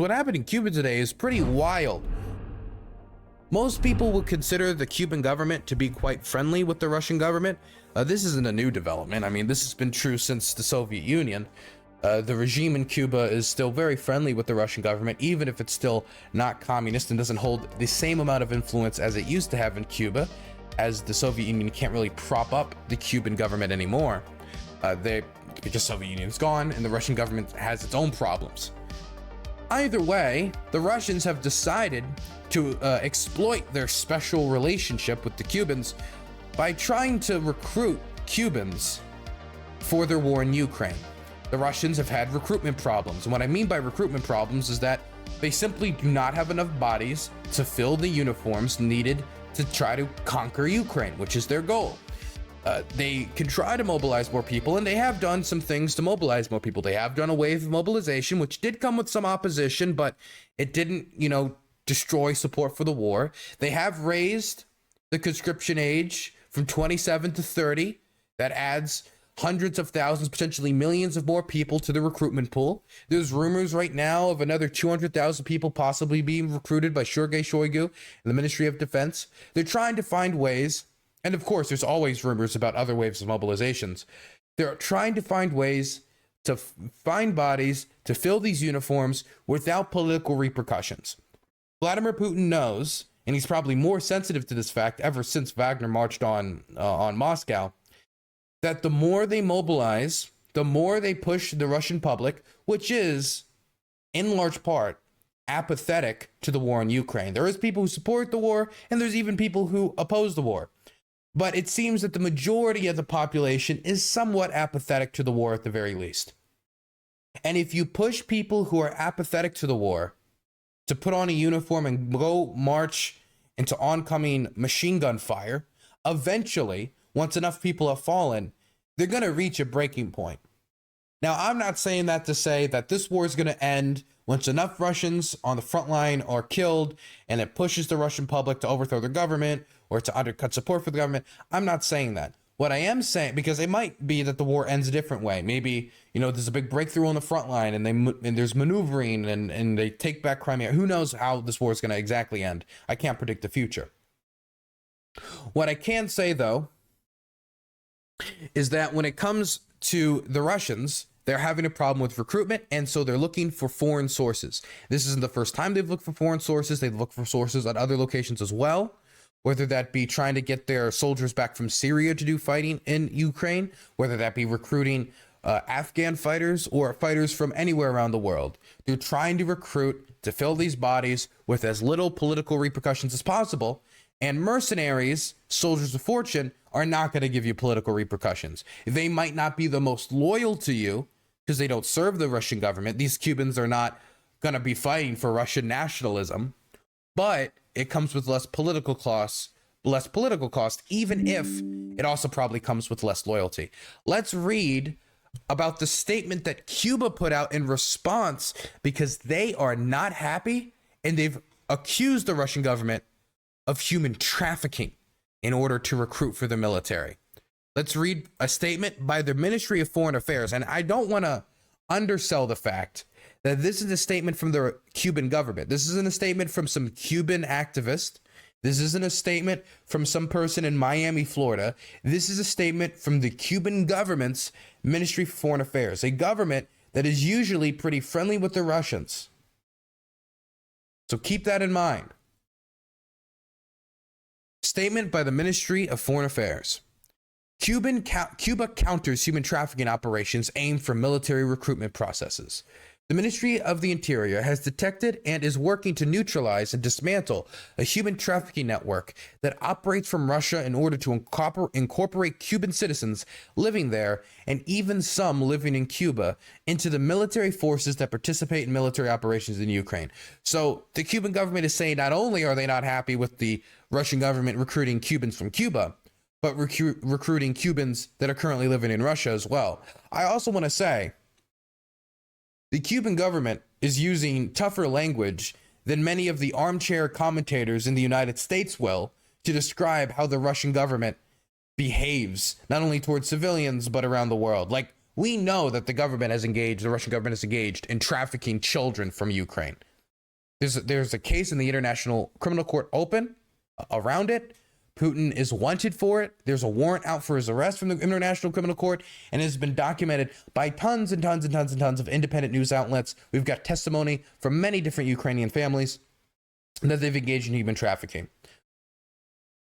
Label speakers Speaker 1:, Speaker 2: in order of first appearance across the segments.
Speaker 1: What happened in Cuba today is pretty wild. Most people would consider the Cuban government to be quite friendly with the Russian government. This isn't a new development. I mean, this has been true since the Soviet Union. The regime in Cuba is still very friendly with the Russian government, even if it's still not communist and doesn't hold the same amount of influence as it used to have in Cuba, as the Soviet Union can't really prop up the Cuban government anymore. Because the Soviet Union's gone and the Russian government has its own problems. Either way, the Russians have decided to exploit their special relationship with the Cubans by trying to recruit Cubans for their war in Ukraine. The Russians have had recruitment problems. And what I mean by recruitment problems is that they simply do not have enough bodies to fill the uniforms needed to try to conquer Ukraine, which is their goal. They can try to mobilize more people, and they have done some things to mobilize more people. They have done a wave of mobilization, which did come with some opposition, but it didn't, destroy support for the war. They have raised the conscription age from 27 to 30. That adds hundreds of thousands, potentially millions of more people to the recruitment pool. There's rumors right now of another 200,000 people possibly being recruited by Sergei Shoigu in the Ministry of Defense. They're trying to find ways. And of course, there's always rumors about other waves of mobilizations. They're trying to find ways to find bodies to fill these uniforms without political repercussions. Vladimir Putin knows, and he's probably more sensitive to this fact ever since Wagner marched on Moscow, that the more they mobilize, the more they push the Russian public, which is, in large part, apathetic to the war in Ukraine. There is people who support the war, and there's even people who oppose the war. But it seems that the majority of the population is somewhat apathetic to the war at the very least. And if you push people who are apathetic to the war to put on a uniform and go march into oncoming machine gun fire, eventually, once enough people have fallen, they're going to reach a breaking point. Now, I'm not saying that to say that this war is going to end once enough Russians on the front line are killed and it pushes the Russian public to overthrow their government or to undercut support for the government. I'm not saying that. What I am saying, because it might be that the war ends a different way. Maybe, there's a big breakthrough on the front line and there's maneuvering and they take back Crimea. Who knows how this war is going to exactly end? I can't predict the future. What I can say, though, is that when it comes to the Russians, they're having a problem with recruitment, and so they're looking for foreign sources. This isn't the first time they've looked for foreign sources. They've looked for sources at other locations as well, whether that be trying to get their soldiers back from Syria to do fighting in Ukraine, whether that be recruiting Afghan fighters or fighters from anywhere around the world. They're trying to recruit to fill these bodies with as little political repercussions as possible. And mercenaries, soldiers of fortune, are not going to give you political repercussions. They might not be the most loyal to you because they don't serve the Russian government. These Cubans are not going to be fighting for Russian nationalism, but it comes with less political cost, even if it also probably comes with less loyalty. Let's read about the statement that Cuba put out in response, because they are not happy and they've accused the Russian government of human trafficking in order to recruit for the military. Let's read a statement by the Ministry of Foreign Affairs. And I don't want to undersell the fact that this is a statement from the Cuban government. This isn't a statement from some Cuban activist. This isn't a statement from some person in Miami, Florida. This is a statement from the Cuban government's Ministry for Foreign Affairs, a government that is usually pretty friendly with the Russians. So keep that in mind. Statement by the Ministry of Foreign Affairs. Cuba counters human trafficking operations aimed for military recruitment processes. The Ministry of the Interior has detected and is working to neutralize and dismantle a human trafficking network that operates from Russia in order to incorporate Cuban citizens living there, and even some living in Cuba, into the military forces that participate in military operations in Ukraine. So the Cuban government is saying not only are they not happy with the Russian government recruiting Cubans from Cuba, but recruiting Cubans that are currently living in Russia as well. I also want to say, the Cuban government is using tougher language than many of the armchair commentators in the United States will to describe how the Russian government behaves, not only towards civilians, but around the world. Like, we know that the Russian government has engaged in trafficking children from Ukraine. There's a case in the International Criminal Court open around it. Putin is wanted for it. There's a warrant out for his arrest from the International Criminal Court, and it has been documented by tons and tons and tons and tons of independent news outlets. We've got testimony from many different Ukrainian families that they've engaged in human trafficking.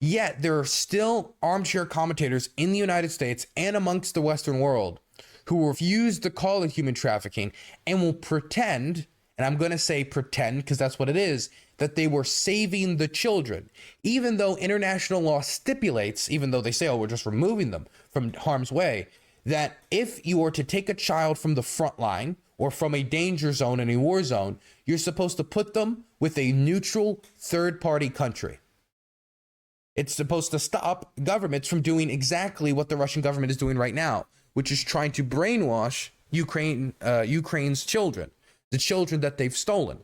Speaker 1: Yet there are still armchair commentators in the United States and amongst the Western world who refuse to call it human trafficking and will pretend, and I'm going to say pretend because that's what it is, that they were saving the children, even though international law stipulates, even though they say, oh, we're just removing them from harm's way, that if you are to take a child from the front line or from a danger zone in a war zone, you're supposed to put them with a neutral third-party country. It's supposed to stop governments from doing exactly what the Russian government is doing right now, which is trying to brainwash Ukraine's children, the children that they've stolen,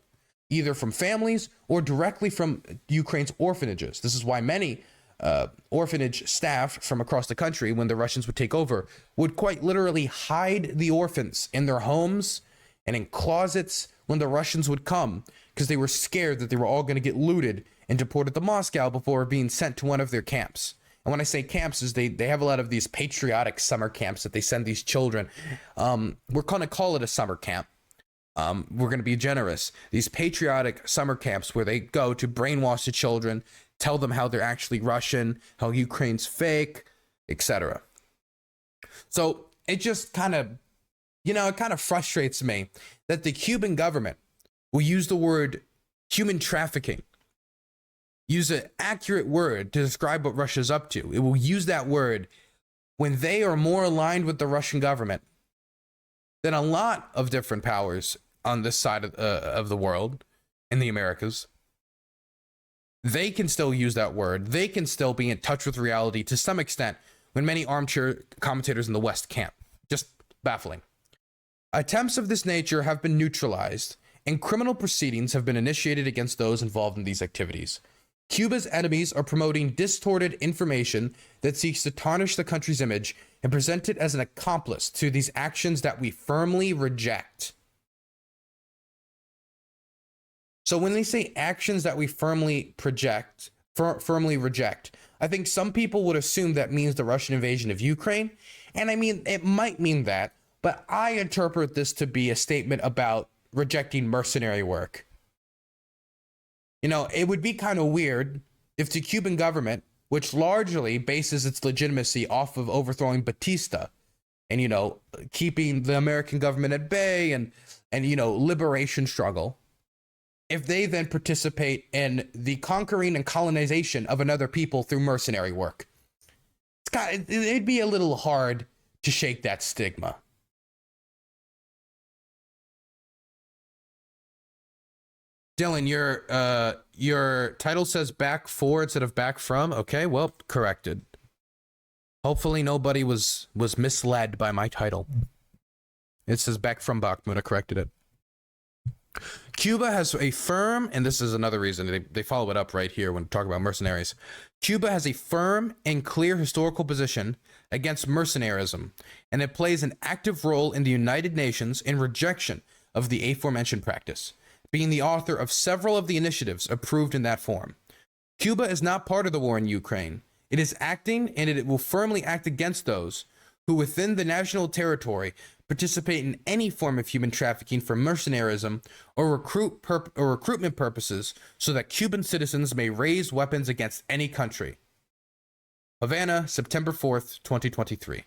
Speaker 1: either from families or directly from Ukraine's orphanages. This is why many orphanage staff from across the country, when the Russians would take over, would quite literally hide the orphans in their homes and in closets when the Russians would come, because they were scared that they were all going to get looted and deported to Moscow before being sent to one of their camps. And when I say camps, is they have a lot of these patriotic summer camps that they send these children. We're going to call it a summer camp. We're going to be generous. These patriotic summer camps where they go to brainwash the children, tell them how they're actually Russian, how Ukraine's fake, etc. So it just kind of, it kind of frustrates me that the Cuban government will use the word human trafficking, use an accurate word to describe what Russia's up to. It will use that word when they are more aligned with the Russian government than a lot of different powers on this side of the world, in the Americas. They can still use that word. They can still be in touch with reality to some extent when many armchair commentators in the West can't. Just baffling. Attempts of this nature have been neutralized, and criminal proceedings have been initiated against those involved in these activities. Cuba's enemies are promoting distorted information that seeks to tarnish the country's image and present it as an accomplice to these actions that we firmly reject. So when they say actions that we firmly reject, I think some people would assume that means the Russian invasion of Ukraine. And I mean, it might mean that, but I interpret this to be a statement about rejecting mercenary work. It would be kind of weird if the Cuban government, which largely bases its legitimacy off of overthrowing Batista and, keeping the American government at bay and liberation struggle, if they then participate in the conquering and colonization of another people through mercenary work. It'd be a little hard to shake that stigma. Dylan, your title says back for instead of back from. Okay, well, corrected. Hopefully nobody was misled by my title. It says back from Bakhmut. I corrected it. Cuba has a firm, and this is another reason they follow it up right here when talking about mercenaries. Cuba has a firm and clear historical position against mercenarism, and it plays an active role in the United Nations in rejection of the aforementioned practice, being the author of several of the initiatives approved in that form. Cuba is not part of the war in Ukraine. It is acting, and it will firmly act against those who within the national territory participate in any form of human trafficking for mercenarism or recruitment purposes so that Cuban citizens may raise weapons against any country. Havana, September 4th, 2023.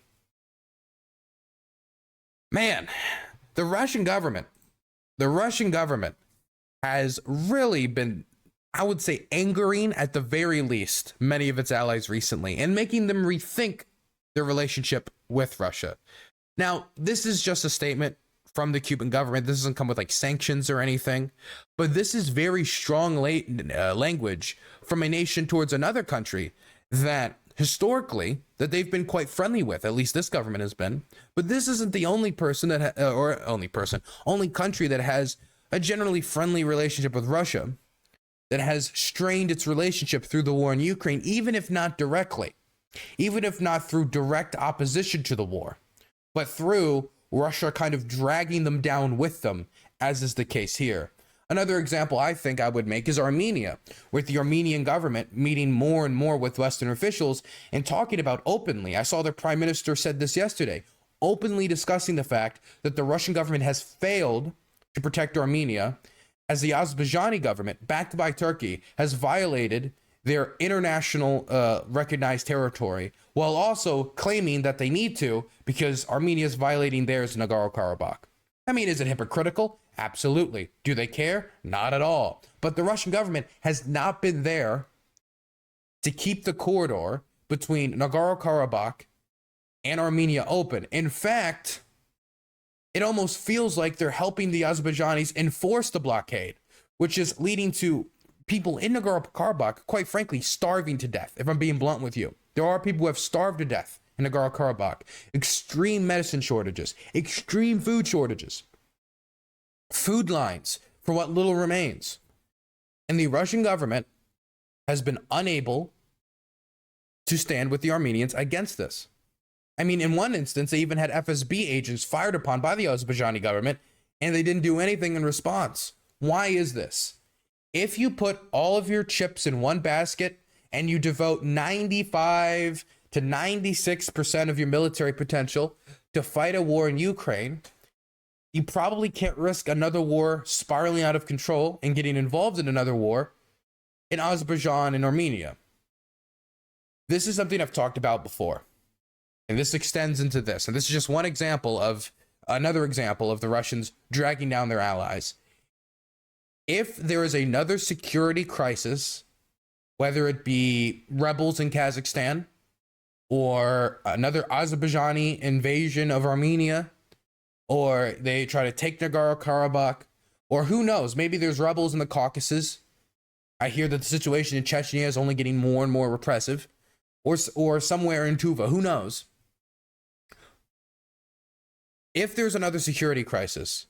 Speaker 1: Man, the Russian government has really been, I would say, angering at the very least many of its allies recently and making them rethink their relationship with Russia. Now, this is just a statement from the Cuban government. This doesn't come with like sanctions or anything, but this is very strong language from a nation towards another country that historically that they've been quite friendly with. At least this government has been. But this isn't the only person that only country that has a generally friendly relationship with Russia, that has strained its relationship through the war in Ukraine, even if not directly, even if not through direct opposition to the war, but through Russia kind of dragging them down with them, as is the case here. Another example I think I would make is Armenia, with the Armenian government meeting more and more with Western officials and talking about openly. I saw their prime minister said this yesterday, openly discussing the fact that the Russian government has failed to protect Armenia, as the Azerbaijani government, backed by Turkey, has violated their international recognized territory, while also claiming that they need to because Armenia is violating theirs in Nagorno-Karabakh. I mean, is it hypocritical? Absolutely. Do they care? Not at all. But the Russian government has not been there to keep the corridor between Nagorno-Karabakh and Armenia open. In fact, it almost feels like they're helping the Azerbaijanis enforce the blockade, which is leading to people in Nagorno-Karabakh, quite frankly, starving to death, if I'm being blunt with you. There are people who have starved to death in Nagorno-Karabakh. Extreme medicine shortages, extreme food shortages, food lines for what little remains. And the Russian government has been unable to stand with the Armenians against this. I mean, in one instance, they even had FSB agents fired upon by the Azerbaijani government, and they didn't do anything in response. Why is this? If you put all of your chips in one basket and you devote 95 to 96% of your military potential to fight a war in Ukraine, you probably can't risk another war spiraling out of control and getting involved in another war in Azerbaijan and Armenia. This is something I've talked about before, and this extends into this. And this is just one example of another example of the Russians dragging down their allies. If there is another security crisis, whether it be rebels in Kazakhstan or another Azerbaijani invasion of Armenia, or they try to take Nagorno-Karabakh, or who knows, maybe there's rebels in the Caucasus. I hear that the situation in Chechnya is only getting more and more repressive, or somewhere in Tuva, who knows? If there's another security crisis,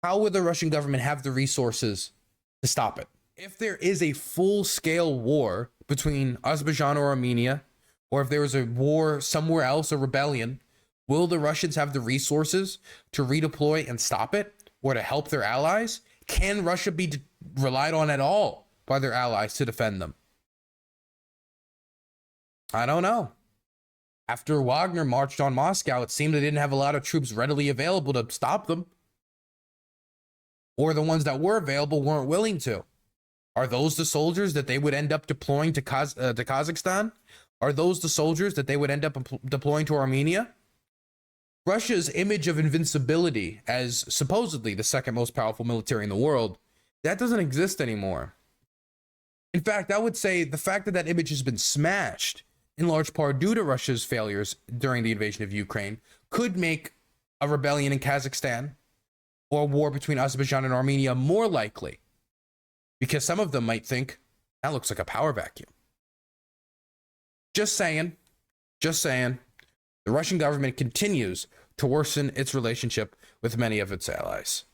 Speaker 1: how would the Russian government have the resources to stop it? If there is a full-scale war between Azerbaijan or Armenia, or if there is a war somewhere else, a rebellion, will the Russians have the resources to redeploy and stop it, or to help their allies? Can Russia be relied on at all by their allies to defend them? I don't know. After Wagner marched on Moscow, it seemed they didn't have a lot of troops readily available to stop them. Or the ones that were available weren't willing to. Are those the soldiers that they would end up deploying to Kazakhstan? Are those the soldiers that they would end up deploying to Armenia? Russia's image of invincibility as supposedly the second most powerful military in the world, that doesn't exist anymore. In fact, I would say the fact that that image has been smashed, in large part due to Russia's failures during the invasion of Ukraine, could make a rebellion in Kazakhstan or a war between Azerbaijan and Armenia more likely, because some of them might think that looks like a power vacuum. Just saying. The Russian government continues to worsen its relationship with many of its allies.